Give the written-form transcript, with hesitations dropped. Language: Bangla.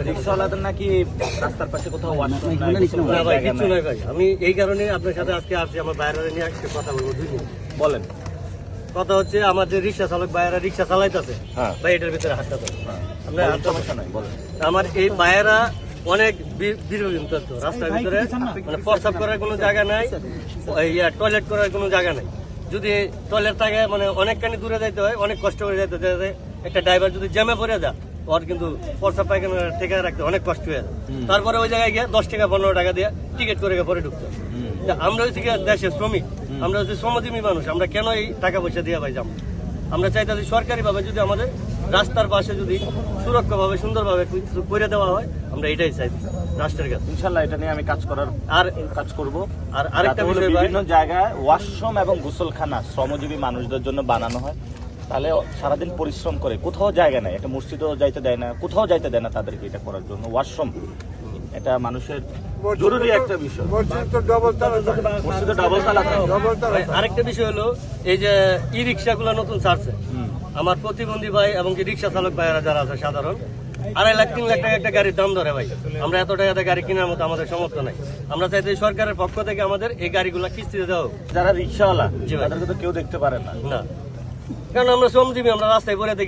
রিকশাওয়ালাদের নাকি রাস্তার পাশে কোথাও ওয়াশরুম নাই, না ভাই, কিছু নাই ভাই। আমি এই কারণে আপনার সাথে আজকে আসছি, আমার বাইরে নিয়ে আজকে কথা বলবো। 2 মিনিট বলেন। কথা হচ্ছে, আমার যে রিক্সা চালক ভাইয়েরা রিক্সা চালাইতেছে হ্যাঁ। ভাই, এটার ভিতরে হাতটা দেন। আমরা বলেন, হাতটা সমস্যা নাই, বলেন। আমার এই ভাইয়েরা অনেক দীর্ঘদিন তথ্য রাস্তার ভিতরে, মানে প্রস্রাব করার কোনো জায়গা নাই, টয়লেট করার কোনো জায়গা নাই। যদি টয়লেট থাকে মানে অনেকখানি দূরে যাইতে হয়, অনেক কষ্ট করে যাইতে হয়। একটা ড্রাইভার যদি জ্যামে পড়ে যায়, ওর কিন্তু প্রস্রাব পায়খানা ঠেকে রাখতে অনেক কষ্ট হয়ে যায়। তারপরে ওই জায়গায় গিয়ে 10 টাকা 15 টাকা দিয়ে টিকিট করে পরে ঢুকতে হয়। আমরা হচ্ছে কি দেশের শ্রমিক, আমরা হচ্ছে শ্রমজীবী মানুষ, আমরা কেন এই টাকা পয়সা দিয়ে ভাই যাবো? আমরা চাইতেছি সরকারিভাবে যদি আমাদের রাস্তার পাশে যদি সুরক্ষাভাবে সুন্দরভাবে কিছু করে দেওয়া হয়, আমরা এটাই চাই রাষ্ট্রের কাছে। ইনশাল্লাহ এটা নিয়ে আমি কাজ করব। আর আরেকটা যাতে বিষয় ভাই, বিভিন্ন জায়গায় ওয়াশরুম এবং গোসলখানা শ্রমজীবী মানুষদের জন্য বানানো হয়, তাহলে সারাদিন পরিশ্রম করে কোথাও জায়গা নাই, একটা মসজিদও যাইতে দেয় না, কোথাও যাইতে দেয় না তাদেরকে এটা করার জন্য। ওয়াশরুম এটা মানুষের জরুরি একটা বিষয়। মসজিদে ডাবল তালা। ভাই, আরেকটা বিষয় হলো এই যে ই রিক্সাগুলো নতুন ছাড়ছে, আমার প্রতিবন্ধী ভাই এবং কি রিক্সা চালক ভাইয়েরা যারা আছে সাধারণ, 2.5 লাখ 3 লাখ টাকা একটা গাড়ির দাম ধরে ভাই। আমরা এত টাকাতে গাড়ি কেনার মতো আমাদের সামর্থ্য নাই। আমরা চাইতে সরকারের পক্ষ থেকে আমাদের এই গাড়িগুলা কিস্তিতে দেওয়া হোক। যারা রিক্সাওয়ালা জি ভাই। তাদেরকে তো কেউ দেখতে পারে না। না, কারণ আমরা শ্রমজীবী, আমরা রাস্তায় পরে থেকে